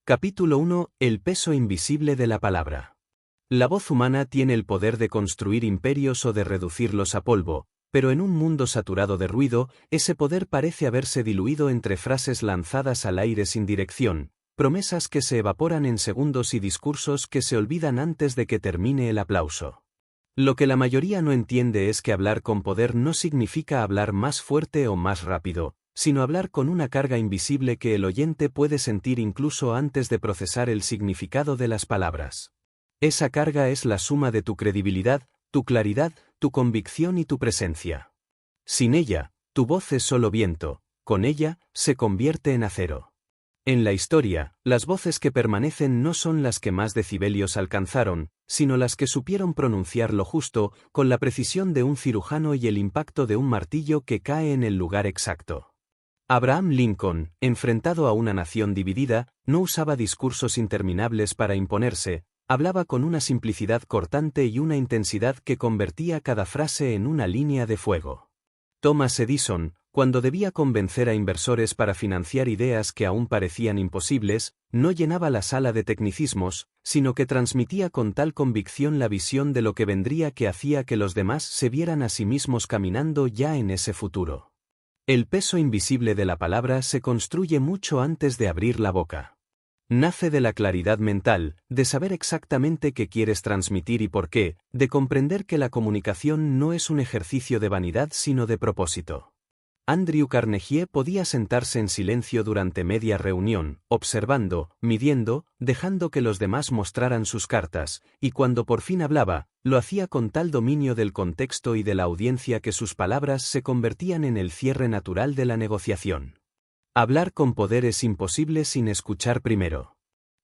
Capítulo 1. El peso invisible de la palabra. La voz humana tiene el poder de construir imperios o de reducirlos a polvo, pero en un mundo saturado de ruido, ese poder parece haberse diluido entre frases lanzadas al aire sin dirección, promesas que se evaporan en segundos y discursos que se olvidan antes de que termine el aplauso. Lo que la mayoría no entiende es que hablar con poder no significa hablar más fuerte o más rápido, sino hablar con una carga invisible que el oyente puede sentir incluso antes de procesar el significado de las palabras. Esa carga es la suma de tu credibilidad, tu claridad, tu convicción y tu presencia. Sin ella, tu voz es solo viento, con ella, se convierte en acero. En la historia, las voces que permanecen no son las que más decibelios alcanzaron, sino las que supieron pronunciar lo justo, con la precisión de un cirujano y el impacto de un martillo que cae en el lugar exacto. Abraham Lincoln, enfrentado a una nación dividida, no usaba discursos interminables para imponerse, hablaba con una simplicidad cortante y una intensidad que convertía cada frase en una línea de fuego. Thomas Edison, cuando debía convencer a inversores para financiar ideas que aún parecían imposibles, no llenaba la sala de tecnicismos, sino que transmitía con tal convicción la visión de lo que vendría que hacía que los demás se vieran a sí mismos caminando ya en ese futuro. El peso invisible de la palabra se construye mucho antes de abrir la boca. Nace de la claridad mental, de saber exactamente qué quieres transmitir y por qué, de comprender que la comunicación no es un ejercicio de vanidad sino de propósito. Andrew Carnegie podía sentarse en silencio durante media reunión, observando, midiendo, dejando que los demás mostraran sus cartas, y cuando por fin hablaba, lo hacía con tal dominio del contexto y de la audiencia que sus palabras se convertían en el cierre natural de la negociación. Hablar con poder es imposible sin escuchar primero.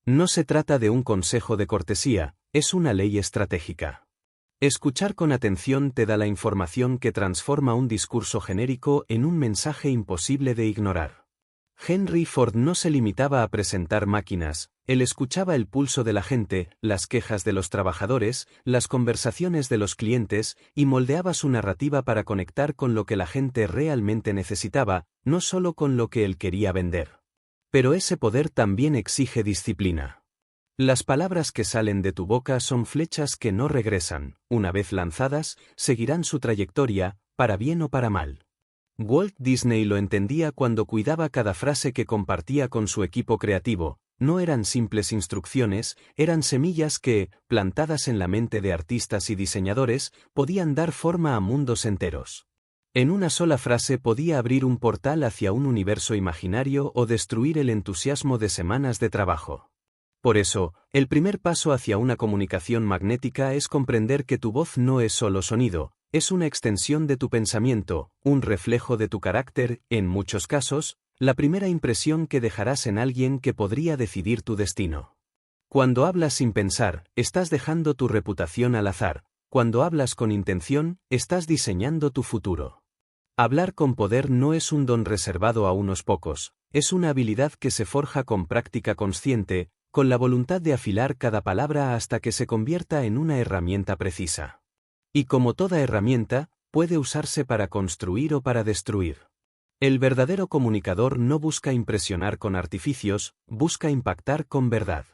No se trata de un consejo de cortesía, es una ley estratégica. Escuchar con atención te da la información que transforma un discurso genérico en un mensaje imposible de ignorar. Henry Ford no se limitaba a presentar máquinas, él escuchaba el pulso de la gente, las quejas de los trabajadores, las conversaciones de los clientes, y moldeaba su narrativa para conectar con lo que la gente realmente necesitaba, no solo con lo que él quería vender. Pero ese poder también exige disciplina. Las palabras que salen de tu boca son flechas que no regresan, una vez lanzadas, seguirán su trayectoria, para bien o para mal. Walt Disney lo entendía cuando cuidaba cada frase que compartía con su equipo creativo, no eran simples instrucciones, eran semillas que, plantadas en la mente de artistas y diseñadores, podían dar forma a mundos enteros. En una sola frase podía abrir un portal hacia un universo imaginario o destruir el entusiasmo de semanas de trabajo. Por eso, el primer paso hacia una comunicación magnética es comprender que tu voz no es solo sonido, es una extensión de tu pensamiento, un reflejo de tu carácter, en muchos casos, la primera impresión que dejarás en alguien que podría decidir tu destino. Cuando hablas sin pensar, estás dejando tu reputación al azar, cuando hablas con intención, estás diseñando tu futuro. Hablar con poder no es un don reservado a unos pocos, es una habilidad que se forja con práctica consciente, con la voluntad de afilar cada palabra hasta que se convierta en una herramienta precisa. Y como toda herramienta, puede usarse para construir o para destruir. El verdadero comunicador no busca impresionar con artificios, busca impactar con verdad.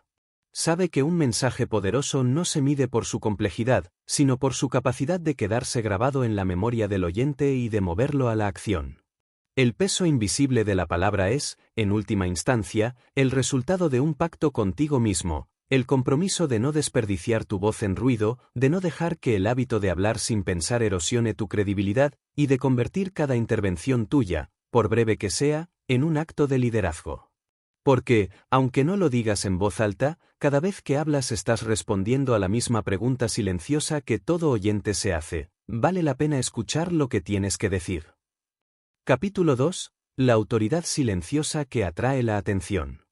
Sabe que un mensaje poderoso no se mide por su complejidad, sino por su capacidad de quedarse grabado en la memoria del oyente y de moverlo a la acción. El peso invisible de la palabra es, en última instancia, el resultado de un pacto contigo mismo, el compromiso de no desperdiciar tu voz en ruido, de no dejar que el hábito de hablar sin pensar erosione tu credibilidad, y de convertir cada intervención tuya, por breve que sea, en un acto de liderazgo. Porque, aunque no lo digas en voz alta, cada vez que hablas estás respondiendo a la misma pregunta silenciosa que todo oyente se hace: ¿vale la pena escuchar lo que tienes que decir? Capítulo 2. La autoridad silenciosa que atrae la atención.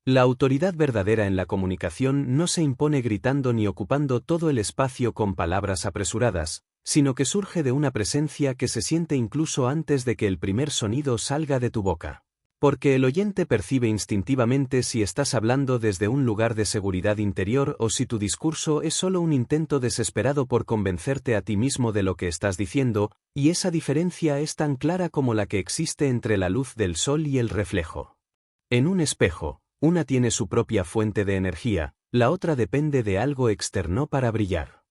La autoridad verdadera en la comunicación no se impone gritando ni ocupando todo el espacio con palabras apresuradas, sino que surge de una presencia que se siente incluso antes de que el primer sonido salga de tu boca. Porque el oyente percibe instintivamente si estás hablando desde un lugar de seguridad interior o si tu discurso es solo un intento desesperado por convencerte a ti mismo de lo que estás diciendo, y esa diferencia es tan clara como la que existe entre la luz del sol y el reflejo. En un espejo, Una tiene su propia fuente de energía, la otra depende de algo externo para brillar.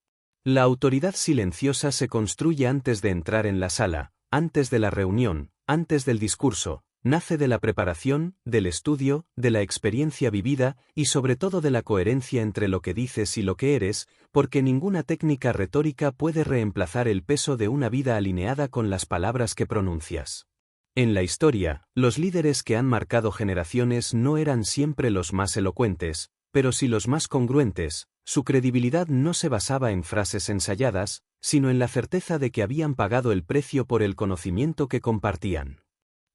La autoridad silenciosa se construye antes de entrar en la sala, antes de la reunión, antes del discurso, nace de la preparación, del estudio, de la experiencia vivida y sobre todo de la coherencia entre lo que dices y lo que eres, porque ninguna técnica retórica puede reemplazar el peso de una vida alineada con las palabras que pronuncias. En la historia, los líderes que han marcado generaciones no eran siempre los más elocuentes, pero sí los más congruentes. Su credibilidad no se basaba en frases ensayadas, sino en la certeza de que habían pagado el precio por el conocimiento que compartían.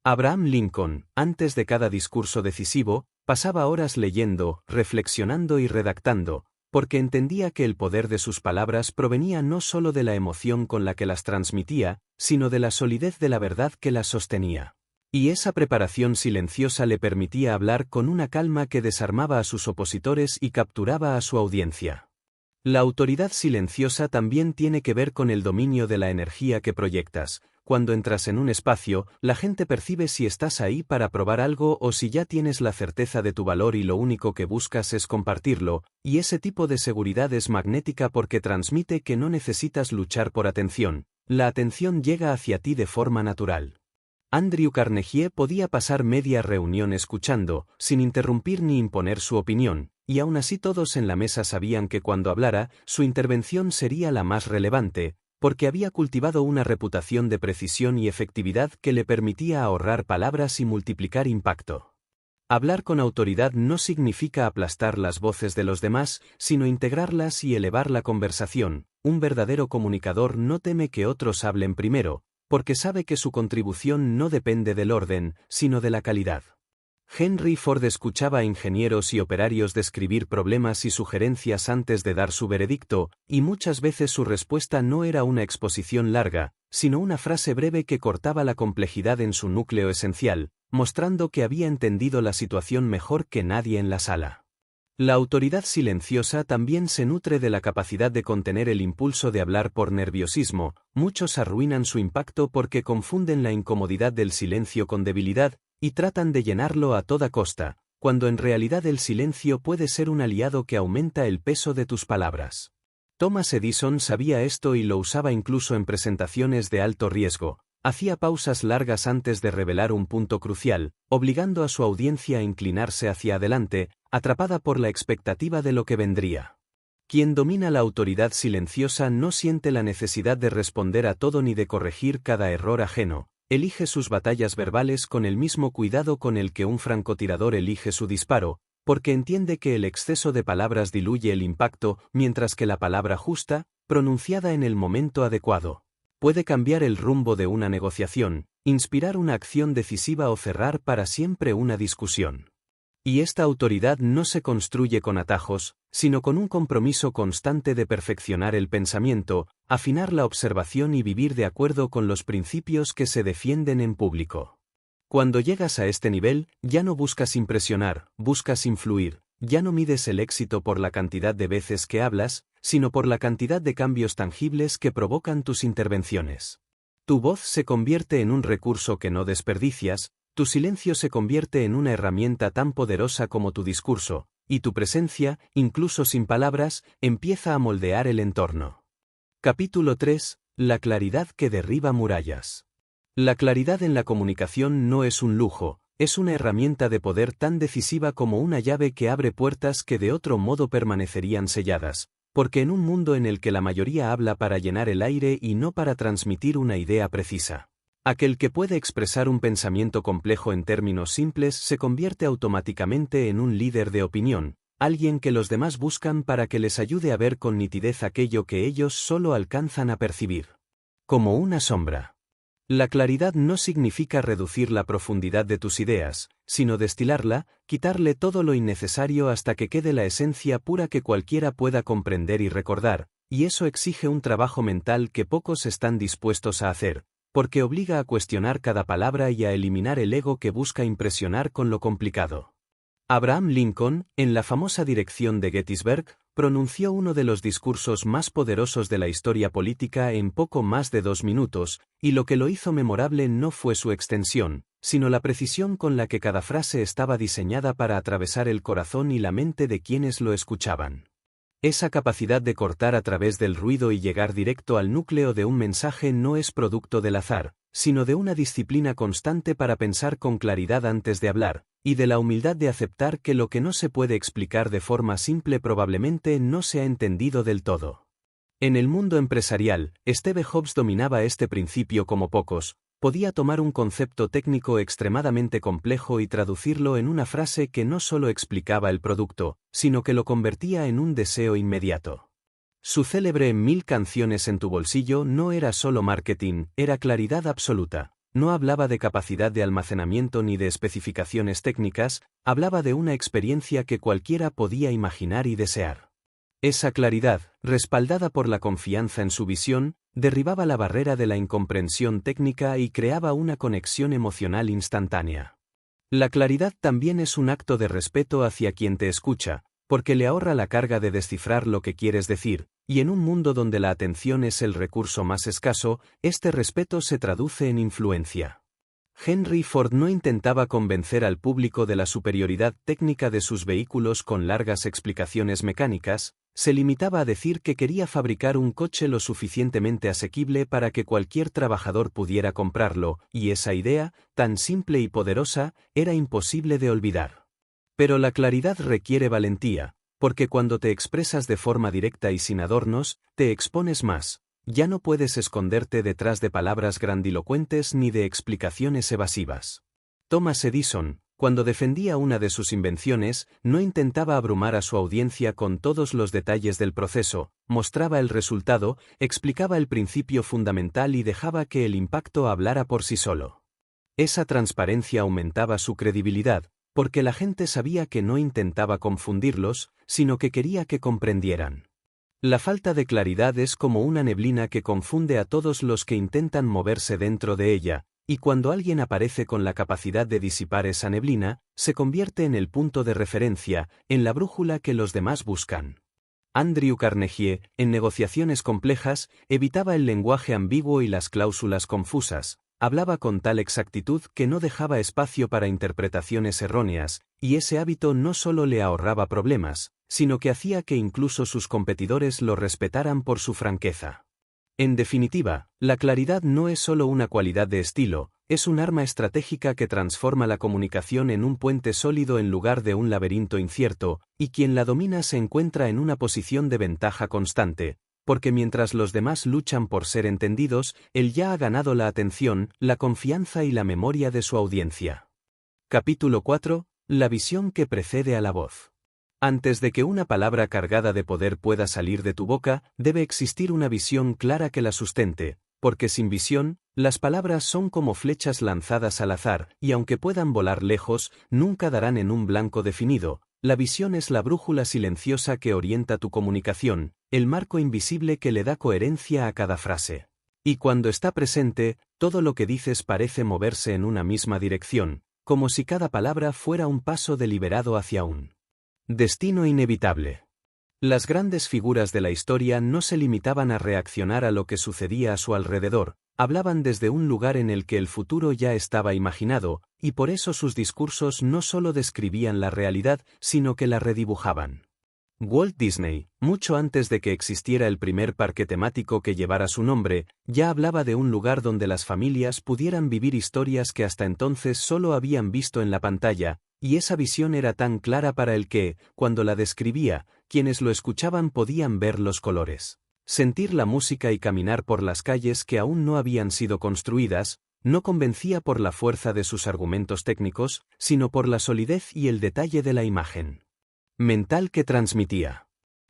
Abraham Lincoln, antes de cada discurso decisivo, pasaba horas leyendo, reflexionando y redactando, porque entendía que el poder de sus palabras provenía no solo de la emoción con la que las transmitía, sino de la solidez de la verdad que las sostenía. Y esa preparación silenciosa le permitía hablar con una calma que desarmaba a sus opositores y capturaba a su audiencia. La autoridad silenciosa también tiene que ver con el dominio de la energía que proyectas. Cuando entras en un espacio, la gente percibe si estás ahí para probar algo o si ya tienes la certeza de tu valor y lo único que buscas es compartirlo, y ese tipo de seguridad es magnética porque transmite que no necesitas luchar por atención, la atención llega hacia ti de forma natural. Andrew Carnegie podía pasar media reunión escuchando, sin interrumpir ni imponer su opinión, y aún así todos en la mesa sabían que cuando hablara, su intervención sería la más relevante, porque había cultivado una reputación de precisión y efectividad que le permitía ahorrar palabras y multiplicar impacto. Hablar con autoridad no significa aplastar las voces de los demás, sino integrarlas y elevar la conversación. Un verdadero comunicador no teme que otros hablen primero, porque sabe que su contribución no depende del orden, sino de la calidad. Henry Ford escuchaba a ingenieros y operarios describir problemas y sugerencias antes de dar su veredicto, y muchas veces su respuesta no era una exposición larga, sino una frase breve que cortaba la complejidad en su núcleo esencial, mostrando que había entendido la situación mejor que nadie en la sala. La autoridad silenciosa también se nutre de la capacidad de contener el impulso de hablar por nerviosismo. Muchos arruinan su impacto porque confunden la incomodidad del silencio con debilidad, y tratan de llenarlo a toda costa, cuando en realidad el silencio puede ser un aliado que aumenta el peso de tus palabras. Thomas Edison sabía esto y lo usaba incluso en presentaciones de alto riesgo. Hacía pausas largas antes de revelar un punto crucial, obligando a su audiencia a inclinarse hacia adelante, atrapada por la expectativa de lo que vendría. Quien domina la autoridad silenciosa no siente la necesidad de responder a todo ni de corregir cada error ajeno. Elige sus batallas verbales con el mismo cuidado con el que un francotirador elige su disparo, porque entiende que el exceso de palabras diluye el impacto, mientras que la palabra justa, pronunciada en el momento adecuado, puede cambiar el rumbo de una negociación, inspirar una acción decisiva o cerrar para siempre una discusión. Y esta autoridad no se construye con atajos, sino con un compromiso constante de perfeccionar el pensamiento, afinar la observación y vivir de acuerdo con los principios que se defienden en público. Cuando llegas a este nivel, ya no buscas impresionar, buscas influir, ya no mides el éxito por la cantidad de veces que hablas, sino por la cantidad de cambios tangibles que provocan tus intervenciones. Tu voz se convierte en un recurso que no desperdicias, tu silencio se convierte en una herramienta tan poderosa como tu discurso, y tu presencia, incluso sin palabras, empieza a moldear el entorno. Capítulo 3. La claridad que derriba murallas. La claridad en la comunicación no es un lujo, es una herramienta de poder tan decisiva como una llave que abre puertas que de otro modo permanecerían selladas, porque en un mundo en el que la mayoría habla para llenar el aire y no para transmitir una idea precisa, aquel que puede expresar un pensamiento complejo en términos simples se convierte automáticamente en un líder de opinión, alguien que los demás buscan para que les ayude a ver con nitidez aquello que ellos solo alcanzan a percibir. Como una sombra. La claridad no significa reducir la profundidad de tus ideas, sino destilarla, quitarle todo lo innecesario hasta que quede la esencia pura que cualquiera pueda comprender y recordar, y eso exige un trabajo mental que pocos están dispuestos a hacer, porque obliga a cuestionar cada palabra y a eliminar el ego que busca impresionar con lo complicado. Abraham Lincoln, en la famosa dirección de Gettysburg, pronunció uno de los discursos más poderosos de la historia política en poco más de 2 minutos, y lo que lo hizo memorable no fue su extensión, sino la precisión con la que cada frase estaba diseñada para atravesar el corazón y la mente de quienes lo escuchaban. Esa capacidad de cortar a través del ruido y llegar directo al núcleo de un mensaje no es producto del azar, sino de una disciplina constante para pensar con claridad antes de hablar, y de la humildad de aceptar que lo que no se puede explicar de forma simple probablemente no se ha entendido del todo. En el mundo empresarial, Steve Jobs dominaba este principio como pocos. Podía tomar un concepto técnico extremadamente complejo y traducirlo en una frase que no solo explicaba el producto, sino que lo convertía en un deseo inmediato. Su célebre 1000 canciones en tu bolsillo no era solo marketing, era claridad absoluta. No hablaba de capacidad de almacenamiento ni de especificaciones técnicas, hablaba de una experiencia que cualquiera podía imaginar y desear. Esa claridad, respaldada por la confianza en su visión, derribaba la barrera de la incomprensión técnica y creaba una conexión emocional instantánea. La claridad también es un acto de respeto hacia quien te escucha, porque le ahorra la carga de descifrar lo que quieres decir, y en un mundo donde la atención es el recurso más escaso, este respeto se traduce en influencia. Henry Ford no intentaba convencer al público de la superioridad técnica de sus vehículos con largas explicaciones mecánicas, se limitaba a decir que quería fabricar un coche lo suficientemente asequible para que cualquier trabajador pudiera comprarlo, y esa idea, tan simple y poderosa, era imposible de olvidar. Pero la claridad requiere valentía, porque cuando te expresas de forma directa y sin adornos, te expones más. Ya no puedes esconderte detrás de palabras grandilocuentes ni de explicaciones evasivas. Thomas Edison, cuando defendía una de sus invenciones, no intentaba abrumar a su audiencia con todos los detalles del proceso, mostraba el resultado, explicaba el principio fundamental y dejaba que el impacto hablara por sí solo. Esa transparencia aumentaba su credibilidad, porque la gente sabía que no intentaba confundirlos, sino que quería que comprendieran. La falta de claridad es como una neblina que confunde a todos los que intentan moverse dentro de ella, y cuando alguien aparece con la capacidad de disipar esa neblina, se convierte en el punto de referencia, en la brújula que los demás buscan. Andrew Carnegie, en negociaciones complejas, evitaba el lenguaje ambiguo y las cláusulas confusas, hablaba con tal exactitud que no dejaba espacio para interpretaciones erróneas, y ese hábito no solo le ahorraba problemas, sino que hacía que incluso sus competidores lo respetaran por su franqueza. En definitiva, la claridad no es solo una cualidad de estilo, es un arma estratégica que transforma la comunicación en un puente sólido en lugar de un laberinto incierto, y quien la domina se encuentra en una posición de ventaja constante, porque mientras los demás luchan por ser entendidos, él ya ha ganado la atención, la confianza y la memoria de su audiencia. Capítulo 4. La visión que precede a la voz. Antes de que una palabra cargada de poder pueda salir de tu boca, debe existir una visión clara que la sustente, porque sin visión, las palabras son como flechas lanzadas al azar, y aunque puedan volar lejos, nunca darán en un blanco definido. La visión es la brújula silenciosa que orienta tu comunicación, el marco invisible que le da coherencia a cada frase. Y cuando está presente, todo lo que dices parece moverse en una misma dirección, como si cada palabra fuera un paso deliberado hacia un destino inevitable. Las grandes figuras de la historia no se limitaban a reaccionar a lo que sucedía a su alrededor, hablaban desde un lugar en el que el futuro ya estaba imaginado, y por eso sus discursos no solo describían la realidad, sino que la redibujaban. Walt Disney, mucho antes de que existiera el primer parque temático que llevara su nombre, ya hablaba de un lugar donde las familias pudieran vivir historias que hasta entonces solo habían visto en la pantalla, y esa visión era tan clara para él que, cuando la describía, quienes lo escuchaban podían ver los colores, sentir la música y caminar por las calles que aún no habían sido construidas. No convencía por la fuerza de sus argumentos técnicos, sino por la solidez y el detalle de la imagen mental que transmitía.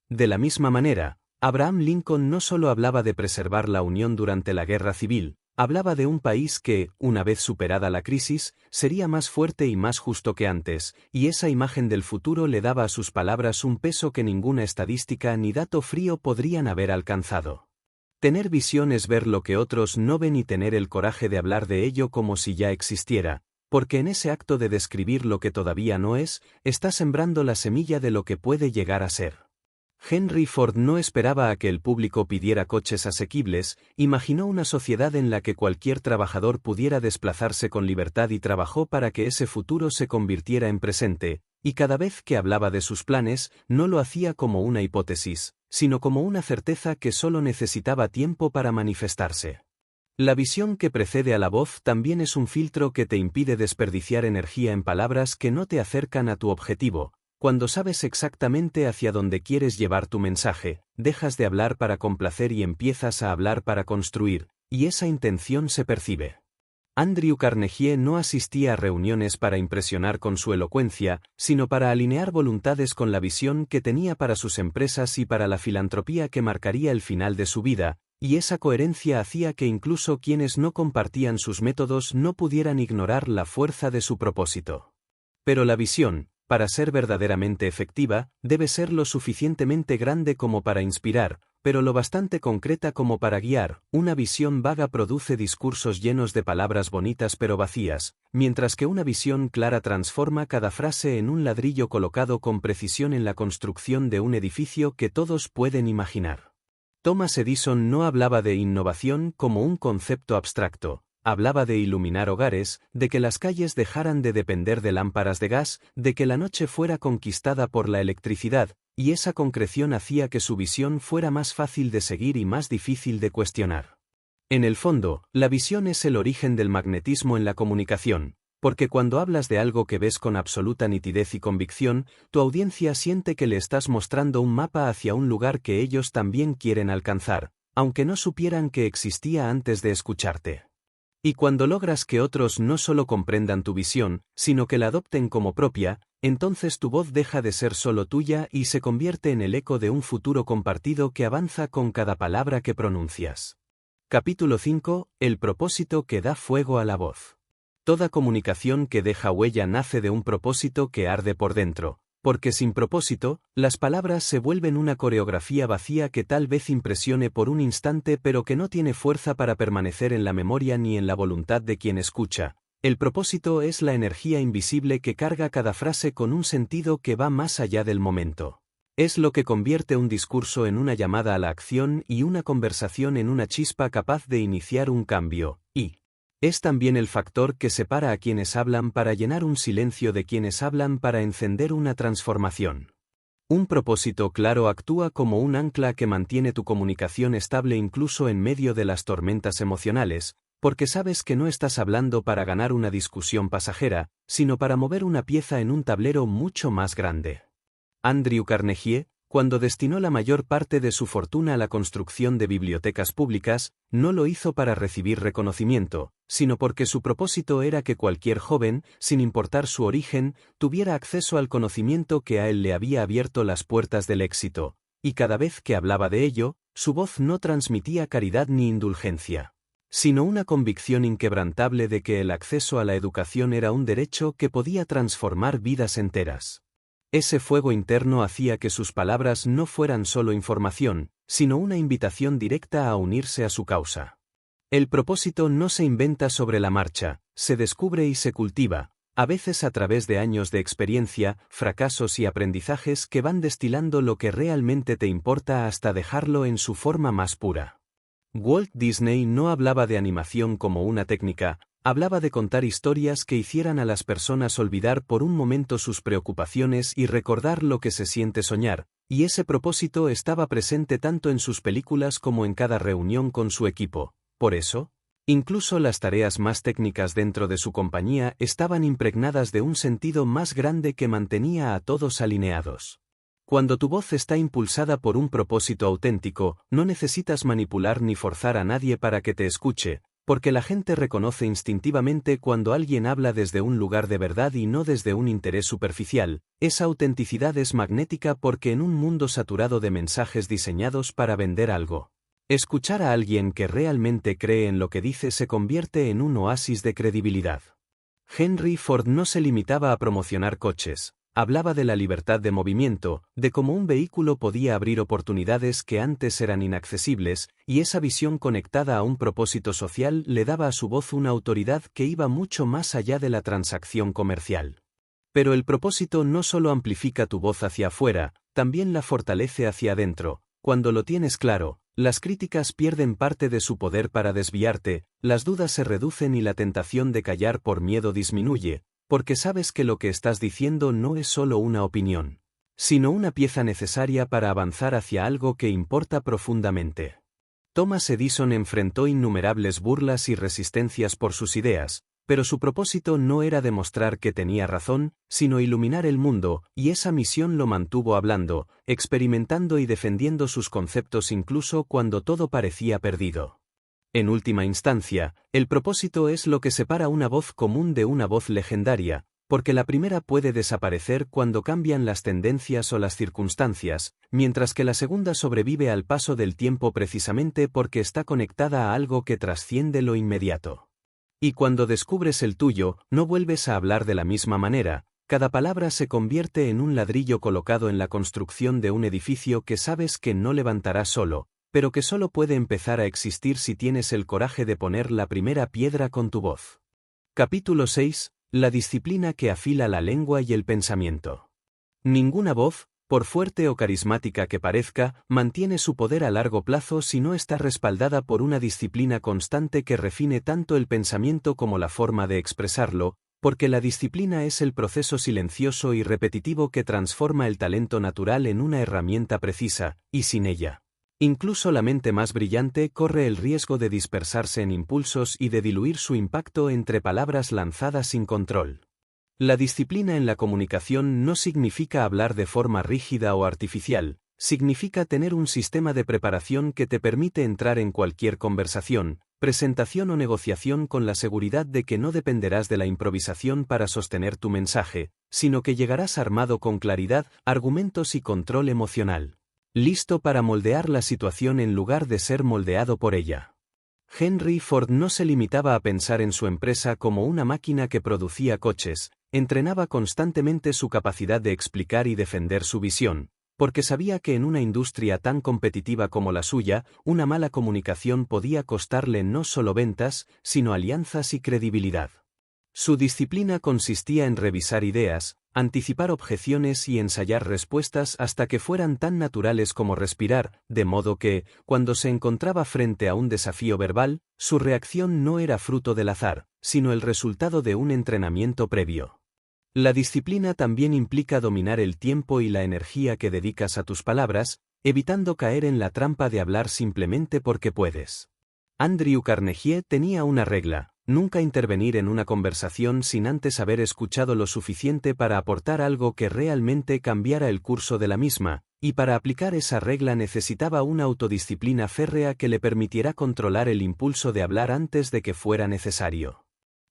De la misma manera, Abraham Lincoln no solo hablaba de preservar la unión durante la guerra civil, hablaba de un país que, una vez superada la crisis, sería más fuerte y más justo que antes, y esa imagen del futuro le daba a sus palabras un peso que ninguna estadística ni dato frío podrían haber alcanzado. Tener visión es ver lo que otros no ven y tener el coraje de hablar de ello como si ya existiera, porque en ese acto de describir lo que todavía no es, está sembrando la semilla de lo que puede llegar a ser. Henry Ford no esperaba a que el público pidiera coches asequibles, imaginó una sociedad en la que cualquier trabajador pudiera desplazarse con libertad y trabajó para que ese futuro se convirtiera en presente, y cada vez que hablaba de sus planes, no lo hacía como una hipótesis, sino como una certeza que solo necesitaba tiempo para manifestarse. La visión que precede a la voz también es un filtro que te impide desperdiciar energía en palabras que no te acercan a tu objetivo. Cuando sabes exactamente hacia dónde quieres llevar tu mensaje, dejas de hablar para complacer y empiezas a hablar para construir, y esa intención se percibe. Andrew Carnegie no asistía a reuniones para impresionar con su elocuencia, sino para alinear voluntades con la visión que tenía para sus empresas y para la filantropía que marcaría el final de su vida, y esa coherencia hacía que incluso quienes no compartían sus métodos no pudieran ignorar la fuerza de su propósito. Pero la visión, para ser verdaderamente efectiva, debe ser lo suficientemente grande como para inspirar, pero lo bastante concreta como para guiar. Una visión vaga produce discursos llenos de palabras bonitas pero vacías, mientras que una visión clara transforma cada frase en un ladrillo colocado con precisión en la construcción de un edificio que todos pueden imaginar. Thomas Edison no hablaba de innovación como un concepto abstracto. Hablaba de iluminar hogares, de que las calles dejaran de depender de lámparas de gas, de que la noche fuera conquistada por la electricidad, y esa concreción hacía que su visión fuera más fácil de seguir y más difícil de cuestionar. En el fondo, la visión es el origen del magnetismo en la comunicación, porque cuando hablas de algo que ves con absoluta nitidez y convicción, tu audiencia siente que le estás mostrando un mapa hacia un lugar que ellos también quieren alcanzar, aunque no supieran que existía antes de escucharte. Y cuando logras que otros no solo comprendan tu visión, sino que la adopten como propia, entonces tu voz deja de ser solo tuya y se convierte en el eco de un futuro compartido que avanza con cada palabra que pronuncias. Capítulo 5. El propósito que da fuego a la voz. Toda comunicación que deja huella nace de un propósito que arde por dentro. Porque sin propósito, las palabras se vuelven una coreografía vacía que tal vez impresione por un instante pero que no tiene fuerza para permanecer en la memoria ni en la voluntad de quien escucha. El propósito es la energía invisible que carga cada frase con un sentido que va más allá del momento. Es lo que convierte un discurso en una llamada a la acción y una conversación en una chispa capaz de iniciar un cambio, y es también el factor que separa a quienes hablan para llenar un silencio de quienes hablan para encender una transformación. Un propósito claro actúa como un ancla que mantiene tu comunicación estable incluso en medio de las tormentas emocionales, porque sabes que no estás hablando para ganar una discusión pasajera, sino para mover una pieza en un tablero mucho más grande. Andrew Carnegie, cuando destinó la mayor parte de su fortuna a la construcción de bibliotecas públicas, no lo hizo para recibir reconocimiento, sino porque su propósito era que cualquier joven, sin importar su origen, tuviera acceso al conocimiento que a él le había abierto las puertas del éxito, y cada vez que hablaba de ello, su voz no transmitía caridad ni indulgencia, sino una convicción inquebrantable de que el acceso a la educación era un derecho que podía transformar vidas enteras. Ese fuego interno hacía que sus palabras no fueran solo información, sino una invitación directa a unirse a su causa. El propósito no se inventa sobre la marcha, se descubre y se cultiva, a veces a través de años de experiencia, fracasos y aprendizajes que van destilando lo que realmente te importa hasta dejarlo en su forma más pura. Walt Disney no hablaba de animación como una técnica, hablaba de contar historias que hicieran a las personas olvidar por un momento sus preocupaciones y recordar lo que se siente soñar, y ese propósito estaba presente tanto en sus películas como en cada reunión con su equipo. Por eso, incluso las tareas más técnicas dentro de su compañía estaban impregnadas de un sentido más grande que mantenía a todos alineados. Cuando tu voz está impulsada por un propósito auténtico, no necesitas manipular ni forzar a nadie para que te escuche, porque la gente reconoce instintivamente cuando alguien habla desde un lugar de verdad y no desde un interés superficial. Esa autenticidad es magnética porque en un mundo saturado de mensajes diseñados para vender algo, escuchar a alguien que realmente cree en lo que dice se convierte en un oasis de credibilidad. Henry Ford no se limitaba a promocionar coches. Hablaba de la libertad de movimiento, de cómo un vehículo podía abrir oportunidades que antes eran inaccesibles, y esa visión conectada a un propósito social le daba a su voz una autoridad que iba mucho más allá de la transacción comercial. Pero el propósito no solo amplifica tu voz hacia afuera, también la fortalece hacia adentro. Cuando lo tienes claro, las críticas pierden parte de su poder para desviarte, las dudas se reducen y la tentación de callar por miedo disminuye, porque sabes que lo que estás diciendo no es solo una opinión, sino una pieza necesaria para avanzar hacia algo que importa profundamente. Thomas Edison enfrentó innumerables burlas y resistencias por sus ideas, pero su propósito no era demostrar que tenía razón, sino iluminar el mundo, y esa misión lo mantuvo hablando, experimentando y defendiendo sus conceptos incluso cuando todo parecía perdido. En última instancia, el propósito es lo que separa una voz común de una voz legendaria, porque la primera puede desaparecer cuando cambian las tendencias o las circunstancias, mientras que la segunda sobrevive al paso del tiempo precisamente porque está conectada a algo que trasciende lo inmediato. Y cuando descubres el tuyo, no vuelves a hablar de la misma manera, cada palabra se convierte en un ladrillo colocado en la construcción de un edificio que sabes que no levantarás solo, pero que solo puede empezar a existir si tienes el coraje de poner la primera piedra con tu voz. Capítulo 6. La disciplina que afila la lengua y el pensamiento. Ninguna voz, por fuerte o carismática que parezca, mantiene su poder a largo plazo si no está respaldada por una disciplina constante que refine tanto el pensamiento como la forma de expresarlo, porque la disciplina es el proceso silencioso y repetitivo que transforma el talento natural en una herramienta precisa, y sin ella, incluso la mente más brillante corre el riesgo de dispersarse en impulsos y de diluir su impacto entre palabras lanzadas sin control. La disciplina en la comunicación no significa hablar de forma rígida o artificial, significa tener un sistema de preparación que te permite entrar en cualquier conversación, presentación o negociación con la seguridad de que no dependerás de la improvisación para sostener tu mensaje, sino que llegarás armado con claridad, argumentos y control emocional, listo para moldear la situación en lugar de ser moldeado por ella. Henry Ford no se limitaba a pensar en su empresa como una máquina que producía coches, entrenaba constantemente su capacidad de explicar y defender su visión, porque sabía que en una industria tan competitiva como la suya, una mala comunicación podía costarle no solo ventas, sino alianzas y credibilidad. Su disciplina consistía en revisar ideas, anticipar objeciones y ensayar respuestas hasta que fueran tan naturales como respirar, de modo que, cuando se encontraba frente a un desafío verbal, su reacción no era fruto del azar, sino el resultado de un entrenamiento previo. La disciplina también implica dominar el tiempo y la energía que dedicas a tus palabras, evitando caer en la trampa de hablar simplemente porque puedes. Andrew Carnegie tenía una regla: nunca intervenir en una conversación sin antes haber escuchado lo suficiente para aportar algo que realmente cambiara el curso de la misma, y para aplicar esa regla necesitaba una autodisciplina férrea que le permitiera controlar el impulso de hablar antes de que fuera necesario.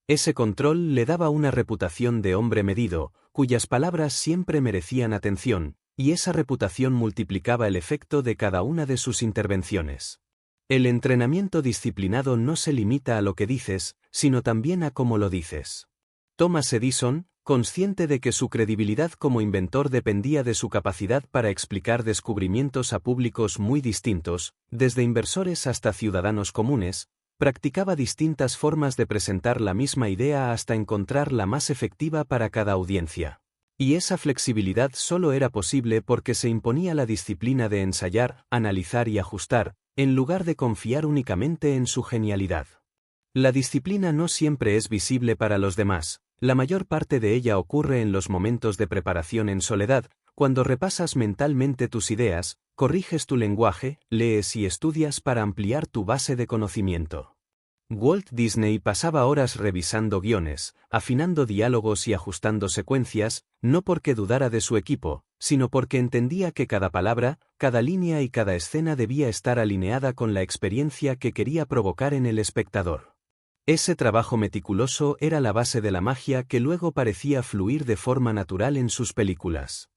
Ese control le daba una reputación de hombre medido, cuyas palabras siempre merecían atención, y esa reputación multiplicaba el efecto de cada una de sus intervenciones. El entrenamiento disciplinado no se limita a lo que dices, sino también a cómo lo dices. Thomas Edison, consciente de que su credibilidad como inventor dependía de su capacidad para explicar descubrimientos a públicos muy distintos, desde inversores hasta ciudadanos comunes, practicaba distintas formas de presentar la misma idea hasta encontrar la más efectiva para cada audiencia. Y esa flexibilidad solo era posible porque se imponía la disciplina de ensayar, analizar y ajustar, en lugar de confiar únicamente en su genialidad. La disciplina no siempre es visible para los demás, la mayor parte de ella ocurre en los momentos de preparación en soledad, cuando repasas mentalmente tus ideas, corriges tu lenguaje, lees y estudias para ampliar tu base de conocimiento. Walt Disney pasaba horas revisando guiones, afinando diálogos y ajustando secuencias, no porque dudara de su equipo, sino porque entendía que cada palabra, cada línea y cada escena debía estar alineada con la experiencia que quería provocar en el espectador. Ese trabajo meticuloso era la base de la magia que luego parecía fluir de forma natural en sus películas.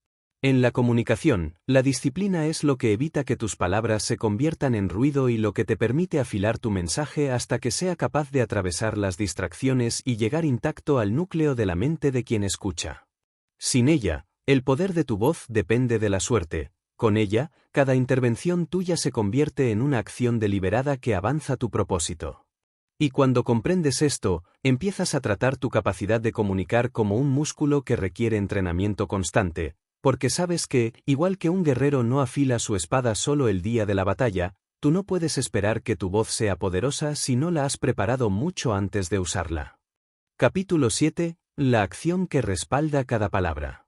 En la comunicación, la disciplina es lo que evita que tus palabras se conviertan en ruido y lo que te permite afilar tu mensaje hasta que sea capaz de atravesar las distracciones y llegar intacto al núcleo de la mente de quien escucha. Sin ella, el poder de tu voz depende de la suerte; con ella, cada intervención tuya se convierte en una acción deliberada que avanza tu propósito. Y cuando comprendes esto, empiezas a tratar tu capacidad de comunicar como un músculo que requiere entrenamiento constante, porque sabes que, igual que un guerrero no afila su espada solo el día de la batalla, tú no puedes esperar que tu voz sea poderosa si no la has preparado mucho antes de usarla. Capítulo 7. La acción que respalda cada palabra.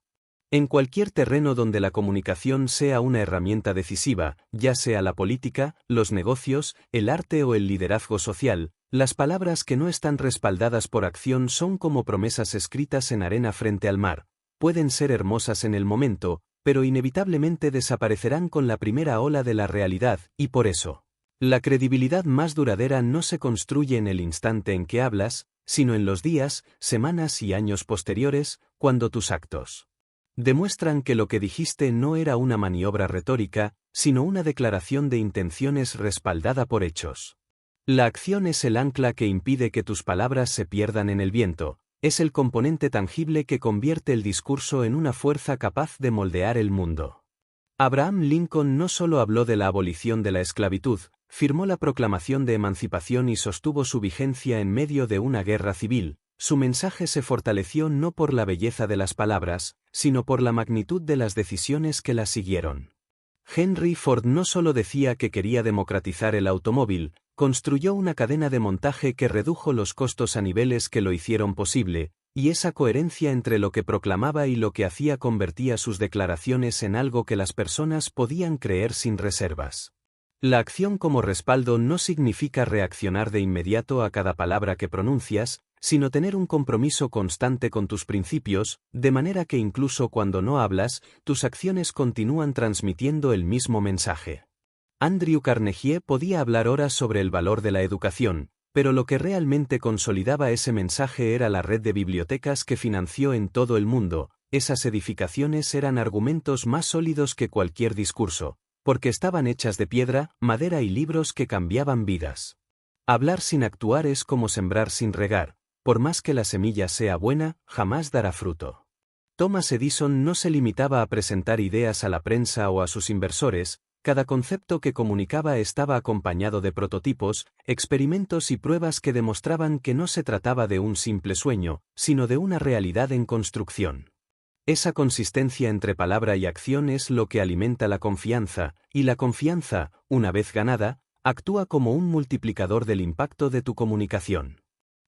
En cualquier terreno donde la comunicación sea una herramienta decisiva, ya sea la política, los negocios, el arte o el liderazgo social, las palabras que no están respaldadas por acción son como promesas escritas en arena frente al mar. Pueden ser hermosas en el momento, pero inevitablemente desaparecerán con la primera ola de la realidad, y por eso, la credibilidad más duradera no se construye en el instante en que hablas, sino en los días, semanas y años posteriores, cuando tus actos demuestran que lo que dijiste no era una maniobra retórica, sino una declaración de intenciones respaldada por hechos. La acción es el ancla que impide que tus palabras se pierdan en el viento, es el componente tangible que convierte el discurso en una fuerza capaz de moldear el mundo. Abraham Lincoln no solo habló de la abolición de la esclavitud, firmó la Proclamación de Emancipación y sostuvo su vigencia en medio de una guerra civil. Su mensaje se fortaleció no por la belleza de las palabras, sino por la magnitud de las decisiones que las siguieron. Henry Ford no solo decía que quería democratizar el automóvil, construyó una cadena de montaje que redujo los costos a niveles que lo hicieron posible, y esa coherencia entre lo que proclamaba y lo que hacía convertía sus declaraciones en algo que las personas podían creer sin reservas. La acción como respaldo no significa reaccionar de inmediato a cada palabra que pronuncias, sino tener un compromiso constante con tus principios, de manera que incluso cuando no hablas, tus acciones continúan transmitiendo el mismo mensaje. Andrew Carnegie podía hablar horas sobre el valor de la educación, pero lo que realmente consolidaba ese mensaje era la red de bibliotecas que financió en todo el mundo. Esas edificaciones eran argumentos más sólidos que cualquier discurso, porque estaban hechas de piedra, madera y libros que cambiaban vidas. Hablar sin actuar es como sembrar sin regar. Por más que la semilla sea buena, jamás dará fruto. Thomas Edison no se limitaba a presentar ideas a la prensa o a sus inversores, cada concepto que comunicaba estaba acompañado de prototipos, experimentos y pruebas que demostraban que no se trataba de un simple sueño, sino de una realidad en construcción. Esa consistencia entre palabra y acción es lo que alimenta la confianza, y la confianza, una vez ganada, actúa como un multiplicador del impacto de tu comunicación.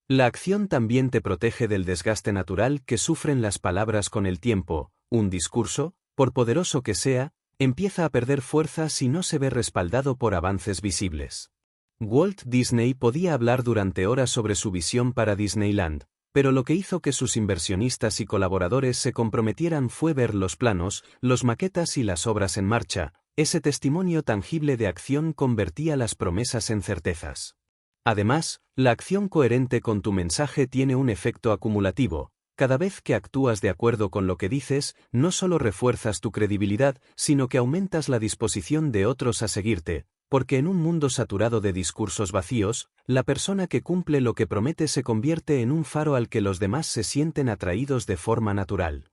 La acción también te protege del desgaste natural que sufren las palabras con el tiempo. Un discurso, por poderoso que sea, empieza a perder fuerza si no se ve respaldado por avances visibles. Walt Disney podía hablar durante horas sobre su visión para Disneyland, pero lo que hizo que sus inversionistas y colaboradores se comprometieran fue ver los planos, los maquetas y las obras en marcha. Ese testimonio tangible de acción convertía las promesas en certezas. Además, la acción coherente con tu mensaje tiene un efecto acumulativo. Cada vez que actúas de acuerdo con lo que dices, no solo refuerzas tu credibilidad, sino que aumentas la disposición de otros a seguirte, porque en un mundo saturado de discursos vacíos, la persona que cumple lo que promete se convierte en un faro al que los demás se sienten atraídos de forma natural.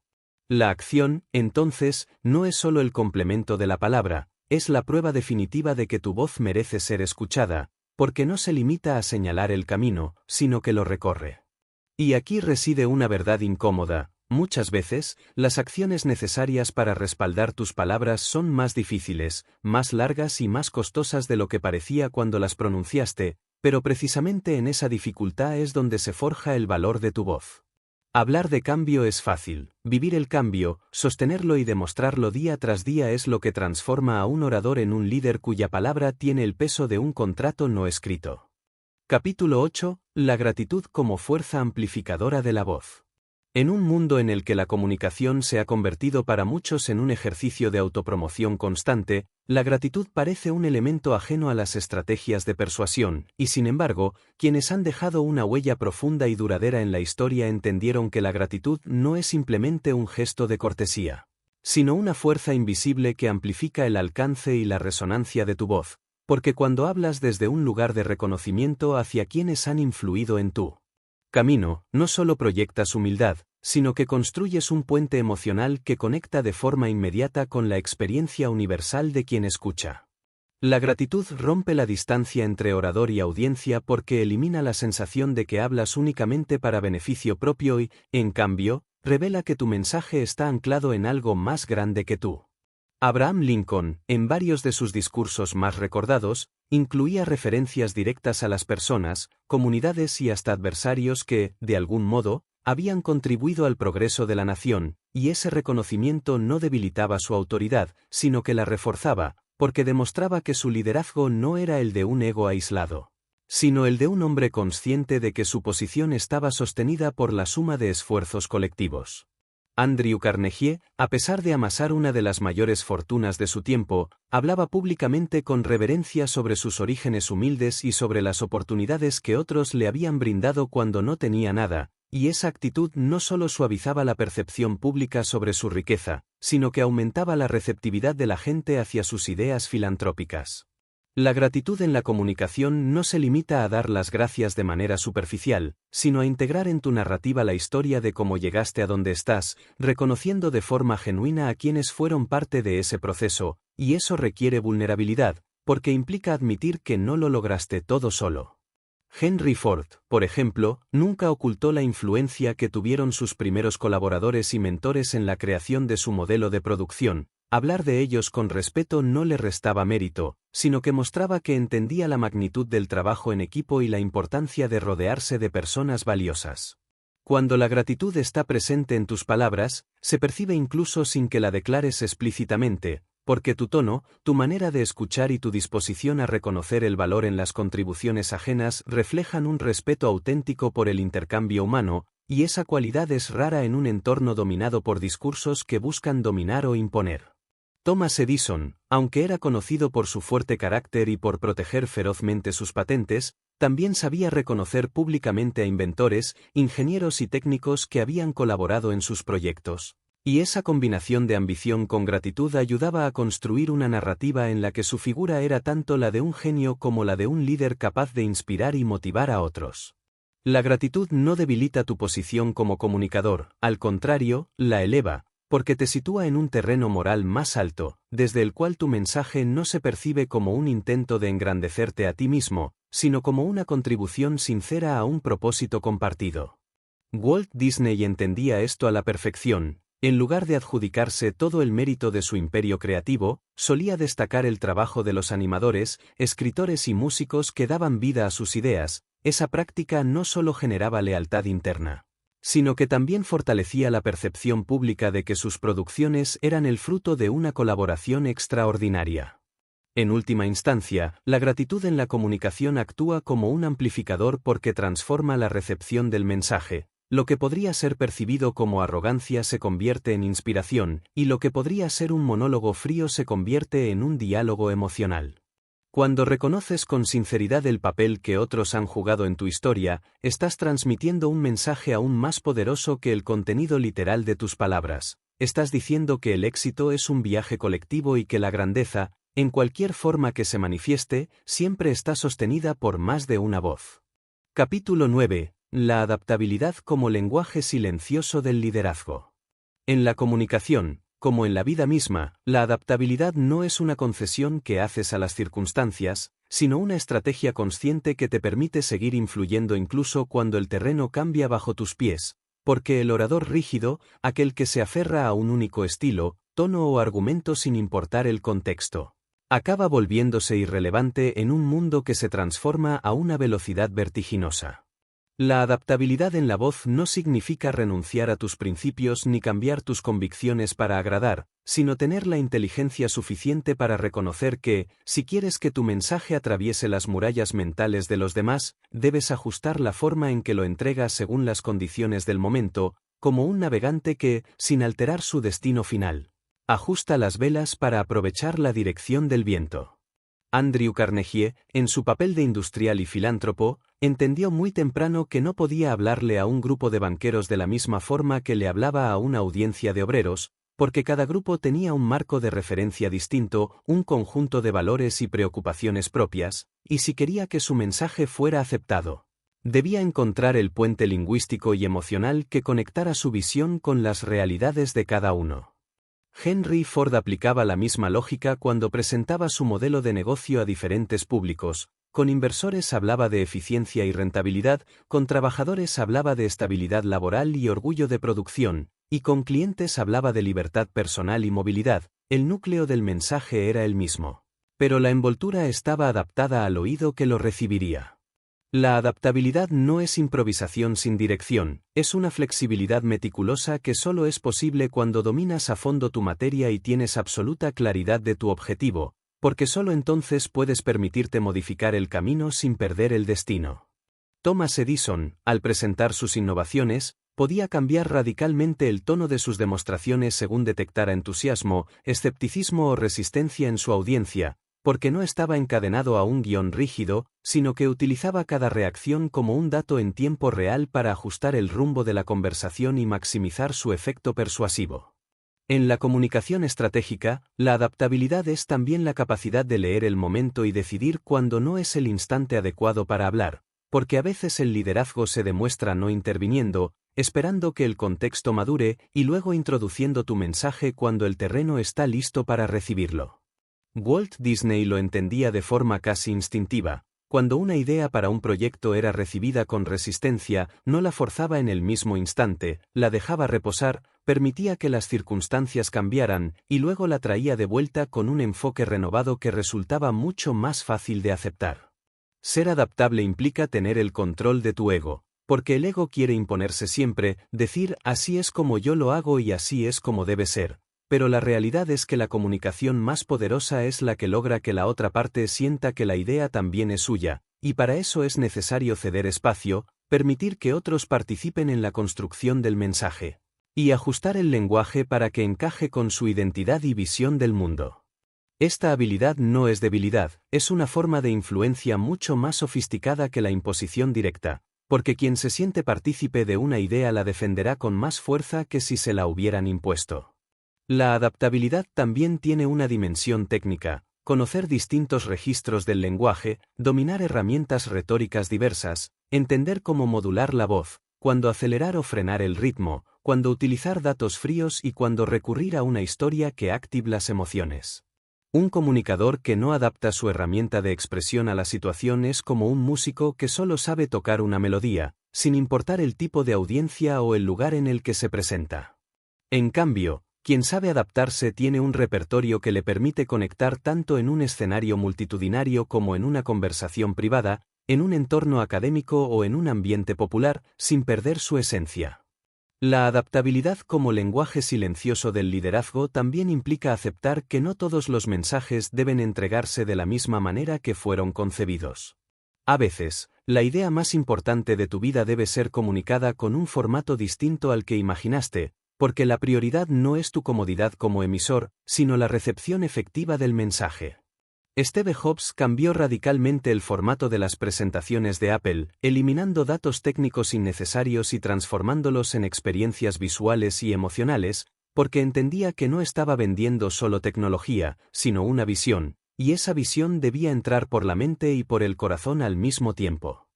La acción, entonces, no es solo el complemento de la palabra, es la prueba definitiva de que tu voz merece ser escuchada, porque no se limita a señalar el camino, sino que lo recorre. Y aquí reside una verdad incómoda. Muchas veces, las acciones necesarias para respaldar tus palabras son más difíciles, más largas y más costosas de lo que parecía cuando las pronunciaste, pero precisamente en esa dificultad es donde se forja el valor de tu voz. Hablar de cambio es fácil, vivir el cambio, sostenerlo y demostrarlo día tras día es lo que transforma a un orador en un líder cuya palabra tiene el peso de un contrato no escrito. Capítulo 8. La gratitud como fuerza amplificadora de la voz. En un mundo en el que la comunicación se ha convertido para muchos en un ejercicio de autopromoción constante, la gratitud parece un elemento ajeno a las estrategias de persuasión, y sin embargo, quienes han dejado una huella profunda y duradera en la historia entendieron que la gratitud no es simplemente un gesto de cortesía, sino una fuerza invisible que amplifica el alcance y la resonancia de tu voz, porque cuando hablas desde un lugar de reconocimiento hacia quienes han influido en tu camino, no solo proyectas humildad, sino que construyes un puente emocional que conecta de forma inmediata con la experiencia universal de quien escucha. La gratitud rompe la distancia entre orador y audiencia porque elimina la sensación de que hablas únicamente para beneficio propio y, en cambio, revela que tu mensaje está anclado en algo más grande que tú. Abraham Lincoln, en varios de sus discursos más recordados, incluía referencias directas a las personas, comunidades y hasta adversarios que, de algún modo, habían contribuido al progreso de la nación, y ese reconocimiento no debilitaba su autoridad, sino que la reforzaba, porque demostraba que su liderazgo no era el de un ego aislado, sino el de un hombre consciente de que su posición estaba sostenida por la suma de esfuerzos colectivos. Andrew Carnegie, a pesar de amasar una de las mayores fortunas de su tiempo, hablaba públicamente con reverencia sobre sus orígenes humildes y sobre las oportunidades que otros le habían brindado cuando no tenía nada, y esa actitud no solo suavizaba la percepción pública sobre su riqueza, sino que aumentaba la receptividad de la gente hacia sus ideas filantrópicas. La gratitud en la comunicación no se limita a dar las gracias de manera superficial, sino a integrar en tu narrativa la historia de cómo llegaste a donde estás, reconociendo de forma genuina a quienes fueron parte de ese proceso, y eso requiere vulnerabilidad, porque implica admitir que no lo lograste todo solo. Henry Ford, por ejemplo, nunca ocultó la influencia que tuvieron sus primeros colaboradores y mentores en la creación de su modelo de producción. Hablar de ellos con respeto no le restaba mérito, sino que mostraba que entendía la magnitud del trabajo en equipo y la importancia de rodearse de personas valiosas. Cuando la gratitud está presente en tus palabras, se percibe incluso sin que la declares explícitamente, porque tu tono, tu manera de escuchar y tu disposición a reconocer el valor en las contribuciones ajenas reflejan un respeto auténtico por el intercambio humano, y esa cualidad es rara en un entorno dominado por discursos que buscan dominar o imponer. Thomas Edison, aunque era conocido por su fuerte carácter y por proteger ferozmente sus patentes, también sabía reconocer públicamente a inventores, ingenieros y técnicos que habían colaborado en sus proyectos. Y esa combinación de ambición con gratitud ayudaba a construir una narrativa en la que su figura era tanto la de un genio como la de un líder capaz de inspirar y motivar a otros. La gratitud no debilita tu posición como comunicador, al contrario, la eleva, porque te sitúa en un terreno moral más alto, desde el cual tu mensaje no se percibe como un intento de engrandecerte a ti mismo, sino como una contribución sincera a un propósito compartido. Walt Disney entendía esto a la perfección. En lugar de adjudicarse todo el mérito de su imperio creativo, solía destacar el trabajo de los animadores, escritores y músicos que daban vida a sus ideas. Esa práctica no solo generaba lealtad interna, sino que también fortalecía la percepción pública de que sus producciones eran el fruto de una colaboración extraordinaria. En última instancia, la gratitud en la comunicación actúa como un amplificador porque transforma la recepción del mensaje. Lo que podría ser percibido como arrogancia se convierte en inspiración, y lo que podría ser un monólogo frío se convierte en un diálogo emocional. Cuando reconoces con sinceridad el papel que otros han jugado en tu historia, estás transmitiendo un mensaje aún más poderoso que el contenido literal de tus palabras. Estás diciendo que el éxito es un viaje colectivo y que la grandeza, en cualquier forma que se manifieste, siempre está sostenida por más de una voz. Capítulo 9. La adaptabilidad como lenguaje silencioso del liderazgo. En la comunicación, como en la vida misma, la adaptabilidad no es una concesión que haces a las circunstancias, sino una estrategia consciente que te permite seguir influyendo incluso cuando el terreno cambia bajo tus pies, porque el orador rígido, aquel que se aferra a un único estilo, tono o argumento sin importar el contexto, acaba volviéndose irrelevante en un mundo que se transforma a una velocidad vertiginosa. La adaptabilidad en la voz no significa renunciar a tus principios ni cambiar tus convicciones para agradar, sino tener la inteligencia suficiente para reconocer que, si quieres que tu mensaje atraviese las murallas mentales de los demás, debes ajustar la forma en que lo entregas según las condiciones del momento, como un navegante que, sin alterar su destino final, ajusta las velas para aprovechar la dirección del viento. Andrew Carnegie, en su papel de industrial y filántropo, entendió muy temprano que no podía hablarle a un grupo de banqueros de la misma forma que le hablaba a una audiencia de obreros, porque cada grupo tenía un marco de referencia distinto, un conjunto de valores y preocupaciones propias, y si quería que su mensaje fuera aceptado, debía encontrar el puente lingüístico y emocional que conectara su visión con las realidades de cada uno. Henry Ford aplicaba la misma lógica cuando presentaba su modelo de negocio a diferentes públicos. Con inversores hablaba de eficiencia y rentabilidad, con trabajadores hablaba de estabilidad laboral y orgullo de producción, y con clientes hablaba de libertad personal y movilidad. El núcleo del mensaje era el mismo. Pero la envoltura estaba adaptada al oído que lo recibiría. La adaptabilidad no es improvisación sin dirección, es una flexibilidad meticulosa que solo es posible cuando dominas a fondo tu materia y tienes absoluta claridad de tu objetivo, porque solo entonces puedes permitirte modificar el camino sin perder el destino. Thomas Edison, al presentar sus innovaciones, podía cambiar radicalmente el tono de sus demostraciones según detectara entusiasmo, escepticismo o resistencia en su audiencia, porque no estaba encadenado a un guión rígido, sino que utilizaba cada reacción como un dato en tiempo real para ajustar el rumbo de la conversación y maximizar su efecto persuasivo. En la comunicación estratégica, la adaptabilidad es también la capacidad de leer el momento y decidir cuándo no es el instante adecuado para hablar, porque a veces el liderazgo se demuestra no interviniendo, esperando que el contexto madure y luego introduciendo tu mensaje cuando el terreno está listo para recibirlo. Walt Disney lo entendía de forma casi instintiva. Cuando una idea para un proyecto era recibida con resistencia, no la forzaba en el mismo instante, la dejaba reposar, permitía que las circunstancias cambiaran, y luego la traía de vuelta con un enfoque renovado que resultaba mucho más fácil de aceptar. Ser adaptable implica tener el control de tu ego, porque el ego quiere imponerse siempre, decir así es como yo lo hago y así es como debe ser. Pero la realidad es que la comunicación más poderosa es la que logra que la otra parte sienta que la idea también es suya, y para eso es necesario ceder espacio, permitir que otros participen en la construcción del mensaje, y ajustar el lenguaje para que encaje con su identidad y visión del mundo. Esta habilidad no es debilidad, es una forma de influencia mucho más sofisticada que la imposición directa, porque quien se siente partícipe de una idea la defenderá con más fuerza que si se la hubieran impuesto. La adaptabilidad también tiene una dimensión técnica, conocer distintos registros del lenguaje, dominar herramientas retóricas diversas, entender cómo modular la voz, cuándo acelerar o frenar el ritmo, cuándo utilizar datos fríos y cuándo recurrir a una historia que active las emociones. Un comunicador que no adapta su herramienta de expresión a la situación es como un músico que solo sabe tocar una melodía, sin importar el tipo de audiencia o el lugar en el que se presenta. En cambio, quien sabe adaptarse tiene un repertorio que le permite conectar tanto en un escenario multitudinario como en una conversación privada, en un entorno académico o en un ambiente popular, sin perder su esencia. La adaptabilidad como lenguaje silencioso del liderazgo también implica aceptar que no todos los mensajes deben entregarse de la misma manera que fueron concebidos. A veces, la idea más importante de tu vida debe ser comunicada con un formato distinto al que imaginaste, porque la prioridad no es tu comodidad como emisor, sino la recepción efectiva del mensaje. Steve Jobs cambió radicalmente el formato de las presentaciones de Apple, eliminando datos técnicos innecesarios y transformándolos en experiencias visuales y emocionales, porque entendía que no estaba vendiendo solo tecnología, sino una visión, y esa visión debía entrar por la mente y por el corazón al mismo tiempo.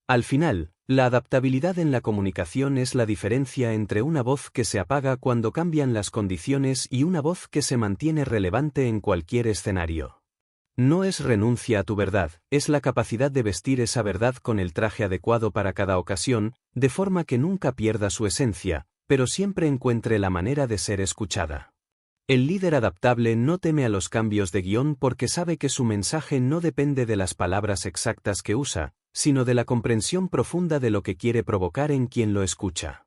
Al final, la adaptabilidad en la comunicación es la diferencia entre una voz que se apaga cuando cambian las condiciones y una voz que se mantiene relevante en cualquier escenario. No es renuncia a tu verdad, es la capacidad de vestir esa verdad con el traje adecuado para cada ocasión, de forma que nunca pierda su esencia, pero siempre encuentre la manera de ser escuchada. El líder adaptable no teme a los cambios de guión porque sabe que su mensaje no depende de las palabras exactas que usa, sino de la comprensión profunda de lo que quiere provocar en quien lo escucha.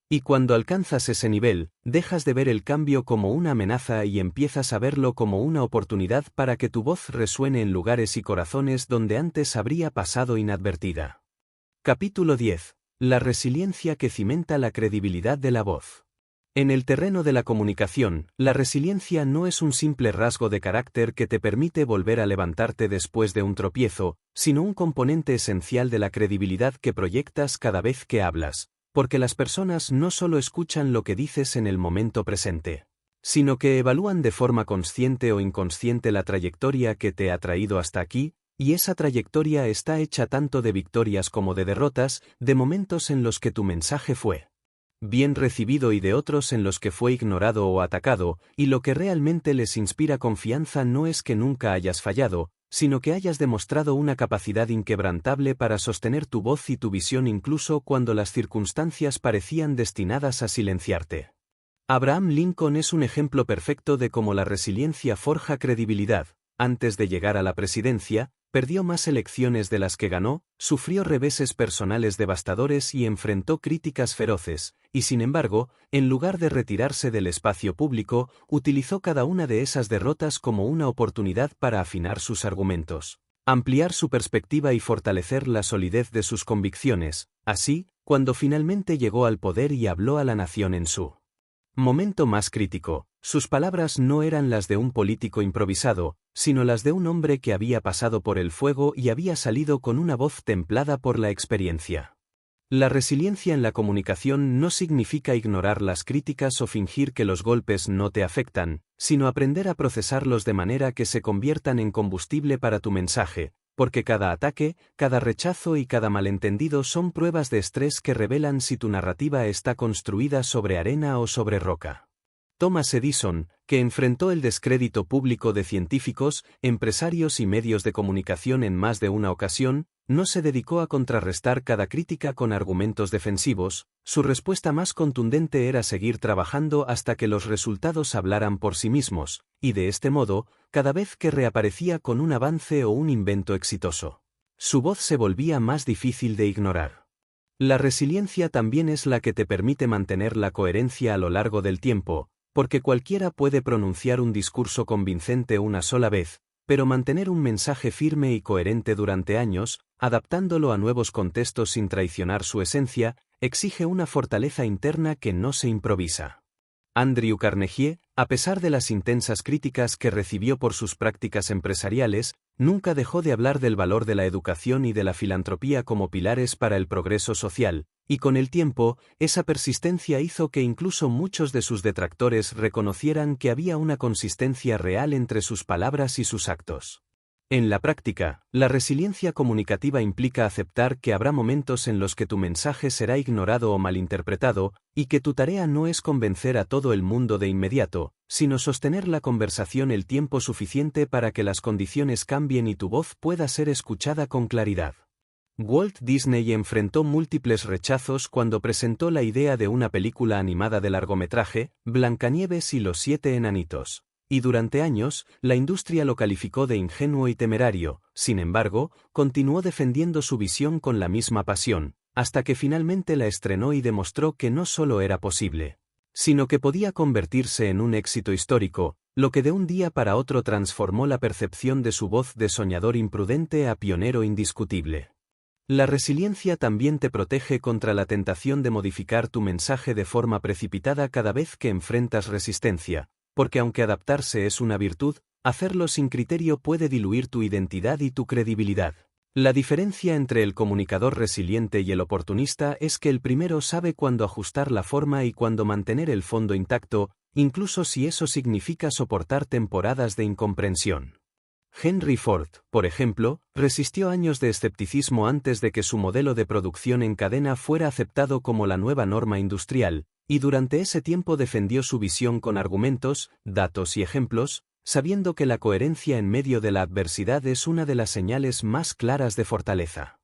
Y cuando alcanzas ese nivel, dejas de ver el cambio como una amenaza y empiezas a verlo como una oportunidad para que tu voz resuene en lugares y corazones donde antes habría pasado inadvertida. Capítulo 10. La resiliencia que cimenta la credibilidad de la voz. En el terreno de la comunicación, la resiliencia no es un simple rasgo de carácter que te permite volver a levantarte después de un tropiezo, sino un componente esencial de la credibilidad que proyectas cada vez que hablas, porque las personas no solo escuchan lo que dices en el momento presente, sino que evalúan de forma consciente o inconsciente la trayectoria que te ha traído hasta aquí, y esa trayectoria está hecha tanto de victorias como de derrotas, de momentos en los que tu mensaje fue bien recibido y de otros en los que fue ignorado o atacado, y lo que realmente les inspira confianza no es que nunca hayas fallado, sino que hayas demostrado una capacidad inquebrantable para sostener tu voz y tu visión incluso cuando las circunstancias parecían destinadas a silenciarte. Abraham Lincoln es un ejemplo perfecto de cómo la resiliencia forja credibilidad. Antes de llegar a la presidencia, perdió más elecciones de las que ganó, sufrió reveses personales devastadores y enfrentó críticas feroces, y sin embargo, en lugar de retirarse del espacio público, utilizó cada una de esas derrotas como una oportunidad para afinar sus argumentos, ampliar su perspectiva y fortalecer la solidez de sus convicciones. Así, cuando finalmente llegó al poder y habló a la nación en su momento más crítico, sus palabras no eran las de un político improvisado, sino las de un hombre que había pasado por el fuego y había salido con una voz templada por la experiencia. La resiliencia en la comunicación no significa ignorar las críticas o fingir que los golpes no te afectan, sino aprender a procesarlos de manera que se conviertan en combustible para tu mensaje, porque cada ataque, cada rechazo y cada malentendido son pruebas de estrés que revelan si tu narrativa está construida sobre arena o sobre roca. Thomas Edison, que enfrentó el descrédito público de científicos, empresarios y medios de comunicación en más de una ocasión, no se dedicó a contrarrestar cada crítica con argumentos defensivos. Su respuesta más contundente era seguir trabajando hasta que los resultados hablaran por sí mismos, y de este modo, cada vez que reaparecía con un avance o un invento exitoso, su voz se volvía más difícil de ignorar. La resiliencia también es la que te permite mantener la coherencia a lo largo del tiempo, porque cualquiera puede pronunciar un discurso convincente una sola vez, pero mantener un mensaje firme y coherente durante años, adaptándolo a nuevos contextos sin traicionar su esencia, exige una fortaleza interna que no se improvisa. Andrew Carnegie, a pesar de las intensas críticas que recibió por sus prácticas empresariales, nunca dejó de hablar del valor de la educación y de la filantropía como pilares para el progreso social, y con el tiempo, esa persistencia hizo que incluso muchos de sus detractores reconocieran que había una consistencia real entre sus palabras y sus actos. En la práctica, la resiliencia comunicativa implica aceptar que habrá momentos en los que tu mensaje será ignorado o malinterpretado, y que tu tarea no es convencer a todo el mundo de inmediato, sino sostener la conversación el tiempo suficiente para que las condiciones cambien y tu voz pueda ser escuchada con claridad. Walt Disney enfrentó múltiples rechazos cuando presentó la idea de una película animada de largometraje, Blancanieves y los 7 enanitos. Y durante años, la industria lo calificó de ingenuo y temerario. Sin embargo, continuó defendiendo su visión con la misma pasión, hasta que finalmente la estrenó y demostró que no solo era posible, sino que podía convertirse en un éxito histórico, lo que de un día para otro transformó la percepción de su voz de soñador imprudente a pionero indiscutible. La resiliencia también te protege contra la tentación de modificar tu mensaje de forma precipitada cada vez que enfrentas resistencia, porque aunque adaptarse es una virtud, hacerlo sin criterio puede diluir tu identidad y tu credibilidad. La diferencia entre el comunicador resiliente y el oportunista es que el primero sabe cuándo ajustar la forma y cuándo mantener el fondo intacto, incluso si eso significa soportar temporadas de incomprensión. Henry Ford, por ejemplo, resistió años de escepticismo antes de que su modelo de producción en cadena fuera aceptado como la nueva norma industrial, y durante ese tiempo defendió su visión con argumentos, datos y ejemplos, sabiendo que la coherencia en medio de la adversidad es una de las señales más claras de fortaleza.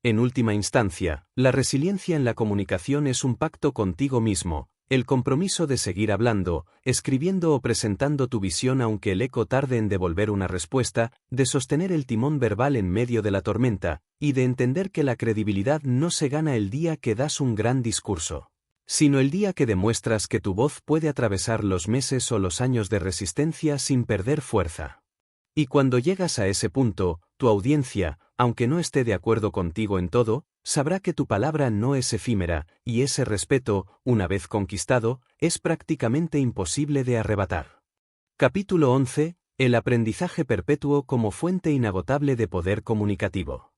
En última instancia, la resiliencia en la comunicación es un pacto contigo mismo, el compromiso de seguir hablando, escribiendo o presentando tu visión aunque el eco tarde en devolver una respuesta, de sostener el timón verbal en medio de la tormenta, y de entender que la credibilidad no se gana el día que das un gran discurso, sino el día que demuestras que tu voz puede atravesar los meses o los años de resistencia sin perder fuerza. Y cuando llegas a ese punto, tu audiencia, aunque no esté de acuerdo contigo en todo, sabrá que tu palabra no es efímera, y ese respeto, una vez conquistado, es prácticamente imposible de arrebatar. Capítulo 11. El aprendizaje perpetuo como fuente inagotable de poder comunicativo.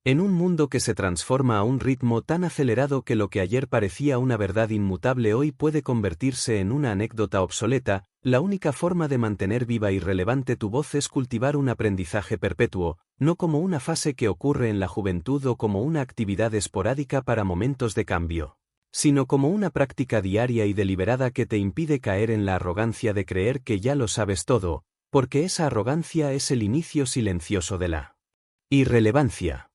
En un mundo que se transforma a un ritmo tan acelerado que lo que ayer parecía una verdad inmutable hoy puede convertirse en una anécdota obsoleta, la única forma de mantener viva y relevante tu voz es cultivar un aprendizaje perpetuo, no como una fase que ocurre en la juventud o como una actividad esporádica para momentos de cambio. sino como una práctica diaria y deliberada que te impide caer en la arrogancia de creer que ya lo sabes todo, porque esa arrogancia es el inicio silencioso de la irrelevancia.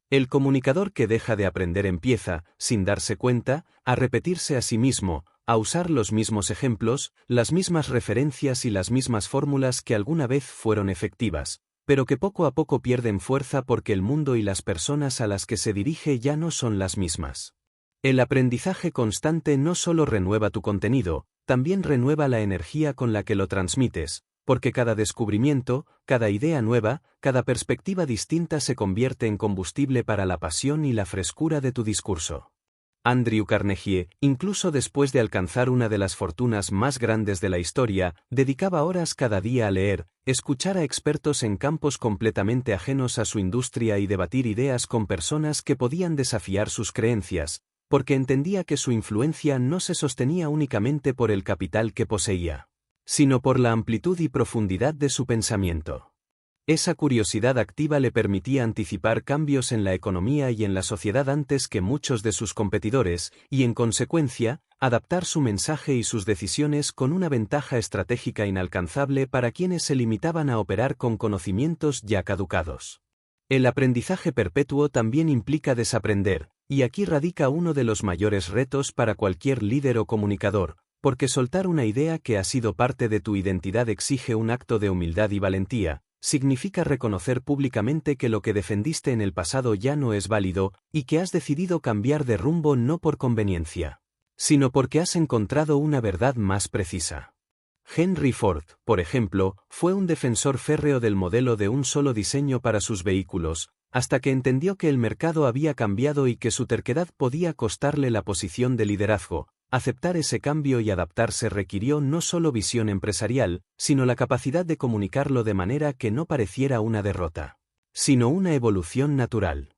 El comunicador que deja de aprender empieza, sin darse cuenta, a repetirse a sí mismo, a usar los mismos ejemplos, las mismas referencias y las mismas fórmulas que alguna vez fueron efectivas, pero que poco a poco pierden fuerza porque el mundo y las personas a las que se dirige ya no son las mismas. El aprendizaje constante no solo renueva tu contenido, también renueva la energía con la que lo transmites, porque cada descubrimiento, cada idea nueva, cada perspectiva distinta se convierte en combustible para la pasión y la frescura de tu discurso. Andrew Carnegie, incluso después de alcanzar una de las fortunas más grandes de la historia, dedicaba horas cada día a leer, escuchar a expertos en campos completamente ajenos a su industria y debatir ideas con personas que podían desafiar sus creencias, porque entendía que su influencia no se sostenía únicamente por el capital que poseía, sino por la amplitud y profundidad de su pensamiento. Esa curiosidad activa le permitía anticipar cambios en la economía y en la sociedad antes que muchos de sus competidores, y en consecuencia, adaptar su mensaje y sus decisiones con una ventaja estratégica inalcanzable para quienes se limitaban a operar con conocimientos ya caducados. El aprendizaje perpetuo también implica desaprender, y aquí radica uno de los mayores retos para cualquier líder o comunicador, porque soltar una idea que ha sido parte de tu identidad exige un acto de humildad y valentía. Significa reconocer públicamente que lo que defendiste en el pasado ya no es válido, y que has decidido cambiar de rumbo no por conveniencia, sino porque has encontrado una verdad más precisa. Henry Ford, por ejemplo, fue un defensor férreo del modelo de un solo diseño para sus vehículos, hasta que entendió que el mercado había cambiado y que su terquedad podía costarle la posición de liderazgo. Aceptar ese cambio y adaptarse requirió no solo visión empresarial, sino la capacidad de comunicarlo de manera que no pareciera una derrota, sino una evolución natural.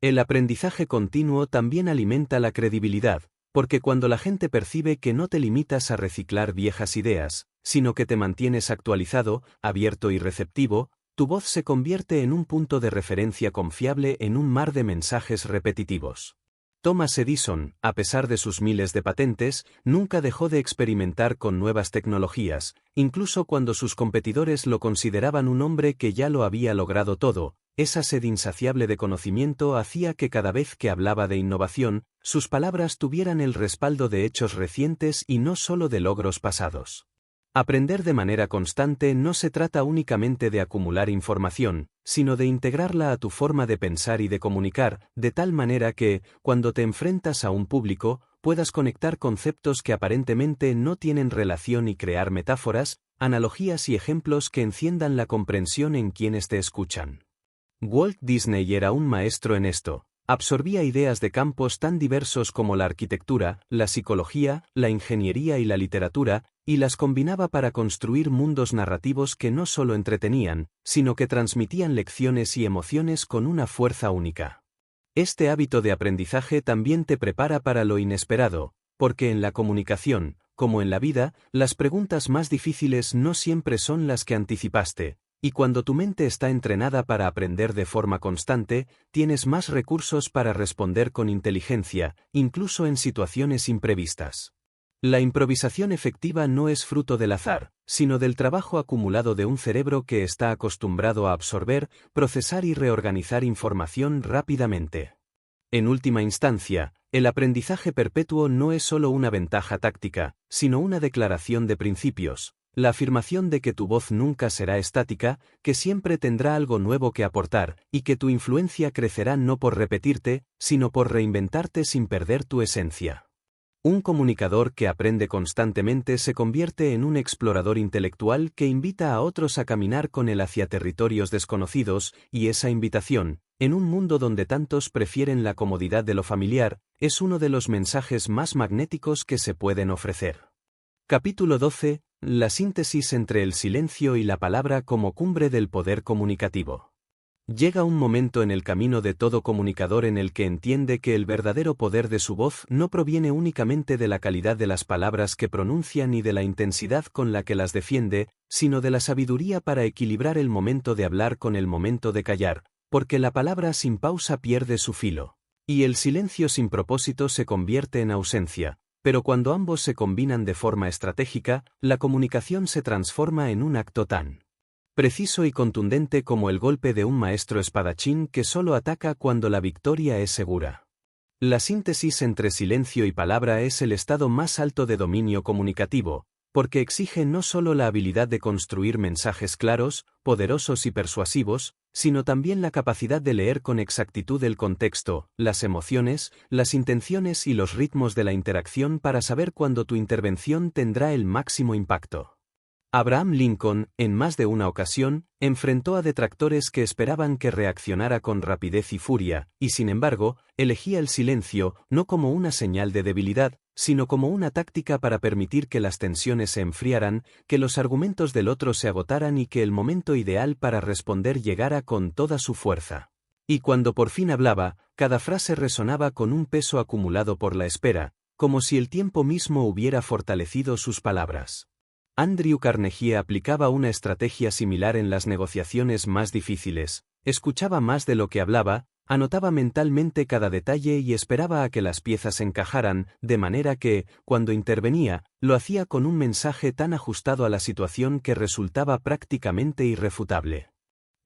El aprendizaje continuo también alimenta la credibilidad, porque cuando la gente percibe que no te limitas a reciclar viejas ideas, sino que te mantienes actualizado, abierto y receptivo, tu voz se convierte en un punto de referencia confiable en un mar de mensajes repetitivos. Thomas Edison, a pesar de sus miles de patentes, nunca dejó de experimentar con nuevas tecnologías, incluso cuando sus competidores lo consideraban un hombre que ya lo había logrado todo. Esa sed insaciable de conocimiento hacía que cada vez que hablaba de innovación, sus palabras tuvieran el respaldo de hechos recientes y no solo de logros pasados. Aprender de manera constante no se trata únicamente de acumular información, sino de integrarla a tu forma de pensar y de comunicar, de tal manera que, cuando te enfrentas a un público, puedas conectar conceptos que aparentemente no tienen relación y crear metáforas, analogías y ejemplos que enciendan la comprensión en quienes te escuchan. Walt Disney era un maestro en esto. Absorbía ideas de campos tan diversos como la arquitectura, la psicología, la ingeniería y la literatura, y las combinaba para construir mundos narrativos que no solo entretenían, sino que transmitían lecciones y emociones con una fuerza única. Este hábito de aprendizaje también te prepara para lo inesperado, porque en la comunicación, como en la vida, las preguntas más difíciles no siempre son las que anticipaste. Y cuando tu mente está entrenada para aprender de forma constante, tienes más recursos para responder con inteligencia, incluso en situaciones imprevistas. La improvisación efectiva no es fruto del azar, sino del trabajo acumulado de un cerebro que está acostumbrado a absorber, procesar y reorganizar información rápidamente. En última instancia, el aprendizaje perpetuo no es solo una ventaja táctica, sino una declaración de principios. La afirmación de que tu voz nunca será estática, que siempre tendrá algo nuevo que aportar, y que tu influencia crecerá no por repetirte, sino por reinventarte sin perder tu esencia. Un comunicador que aprende constantemente se convierte en un explorador intelectual que invita a otros a caminar con él hacia territorios desconocidos, y esa invitación, en un mundo donde tantos prefieren la comodidad de lo familiar, es uno de los mensajes más magnéticos que se pueden ofrecer. Capítulo 12. La síntesis entre el silencio y la palabra como cumbre del poder comunicativo. Llega un momento en el camino de todo comunicador en el que entiende que el verdadero poder de su voz no proviene únicamente de la calidad de las palabras que pronuncia ni de la intensidad con la que las defiende, sino de la sabiduría para equilibrar el momento de hablar con el momento de callar, porque la palabra sin pausa pierde su filo. Y el silencio sin propósito se convierte en ausencia, pero cuando ambos se combinan de forma estratégica, la comunicación se transforma en un acto tan preciso y contundente como el golpe de un maestro espadachín que solo ataca cuando la victoria es segura. La síntesis entre silencio y palabra es el estado más alto de dominio comunicativo, porque exige no solo la habilidad de construir mensajes claros, poderosos y persuasivos, sino también la capacidad de leer con exactitud el contexto, las emociones, las intenciones y los ritmos de la interacción para saber cuándo tu intervención tendrá el máximo impacto. Abraham Lincoln, en más de una ocasión, enfrentó a detractores que esperaban que reaccionara con rapidez y furia, y sin embargo, elegía el silencio, no como una señal de debilidad, sino como una táctica para permitir que las tensiones se enfriaran, que los argumentos del otro se agotaran y que el momento ideal para responder llegara con toda su fuerza. Y cuando por fin hablaba, cada frase resonaba con un peso acumulado por la espera, como si el tiempo mismo hubiera fortalecido sus palabras. Andrew Carnegie aplicaba una estrategia similar en las negociaciones más difíciles. Escuchaba más de lo que hablaba, anotaba mentalmente cada detalle y esperaba a que las piezas encajaran, de manera que, cuando intervenía, lo hacía con un mensaje tan ajustado a la situación que resultaba prácticamente irrefutable.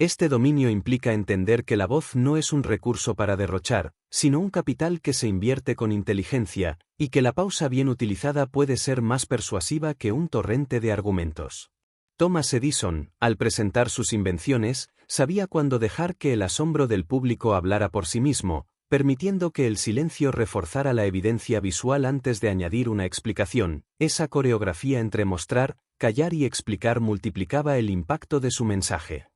Este dominio implica entender que la voz no es un recurso para derrochar, sino un capital que se invierte con inteligencia, y que la pausa bien utilizada puede ser más persuasiva que un torrente de argumentos. Thomas Edison, al presentar sus invenciones, sabía cuándo dejar que el asombro del público hablara por sí mismo, permitiendo que el silencio reforzara la evidencia visual antes de añadir una explicación. Esa coreografía entre mostrar, callar y explicar multiplicaba el impacto de su mensaje.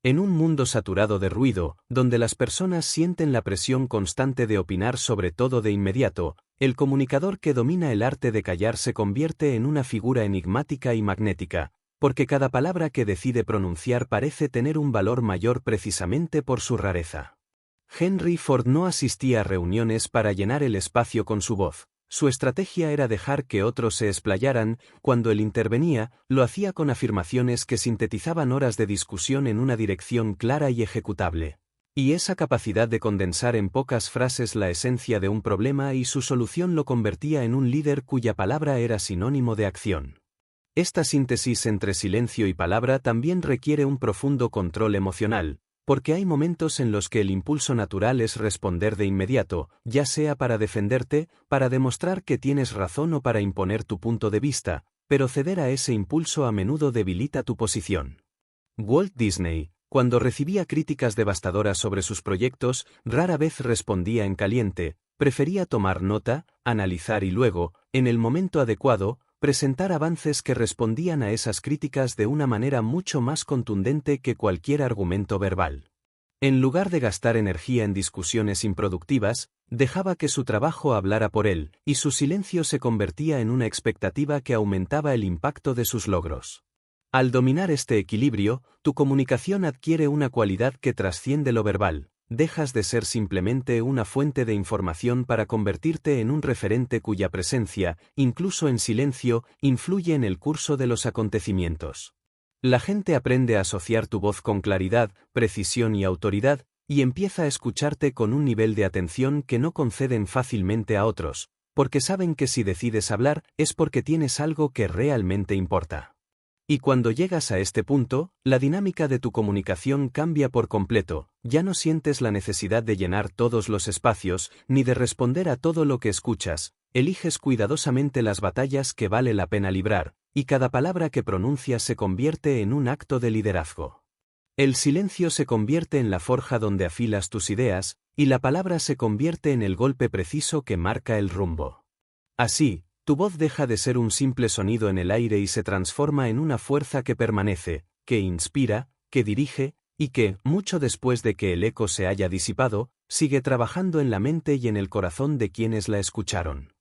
En un mundo saturado de ruido, donde las personas sienten la presión constante de opinar sobre todo de inmediato, el comunicador que domina el arte de callar se convierte en una figura enigmática y magnética, porque cada palabra que decide pronunciar parece tener un valor mayor precisamente por su rareza. Henry Ford no asistía a reuniones para llenar el espacio con su voz. Su estrategia era dejar que otros se explayaran. Cuando él intervenía, lo hacía con afirmaciones que sintetizaban horas de discusión en una dirección clara y ejecutable. Y esa capacidad de condensar en pocas frases la esencia de un problema y su solución lo convertía en un líder cuya palabra era sinónimo de acción. Esta síntesis entre silencio y palabra también requiere un profundo control emocional, porque hay momentos en los que el impulso natural es responder de inmediato, ya sea para defenderte, para demostrar que tienes razón o para imponer tu punto de vista, pero ceder a ese impulso a menudo debilita tu posición. Walt Disney, cuando recibía críticas devastadoras sobre sus proyectos, rara vez respondía en caliente, prefería tomar nota, analizar y luego, en el momento adecuado, presentar avances que respondían a esas críticas de una manera mucho más contundente que cualquier argumento verbal. En lugar de gastar energía en discusiones improductivas, dejaba que su trabajo hablara por él, y su silencio se convertía en una expectativa que aumentaba el impacto de sus logros. Al dominar este equilibrio, tu comunicación adquiere una cualidad que trasciende lo verbal. Dejas de ser simplemente una fuente de información para convertirte en un referente cuya presencia, incluso en silencio, influye en el curso de los acontecimientos. La gente aprende a asociar tu voz con claridad, precisión y autoridad, y empieza a escucharte con un nivel de atención que no conceden fácilmente a otros, porque saben que si decides hablar es porque tienes algo que realmente importa. Y cuando llegas a este punto, la dinámica de tu comunicación cambia por completo. Ya no sientes la necesidad de llenar todos los espacios, ni de responder a todo lo que escuchas. Eliges cuidadosamente las batallas que vale la pena librar, y cada palabra que pronuncias se convierte en un acto de liderazgo. El silencio se convierte en la forja donde afilas tus ideas, y la palabra se convierte en el golpe preciso que marca el rumbo. Así, tu voz deja de ser un simple sonido en el aire y se transforma en una fuerza que permanece, que inspira, que dirige, y que, mucho después de que el eco se haya disipado, sigue trabajando en la mente y en el corazón de quienes la escucharon.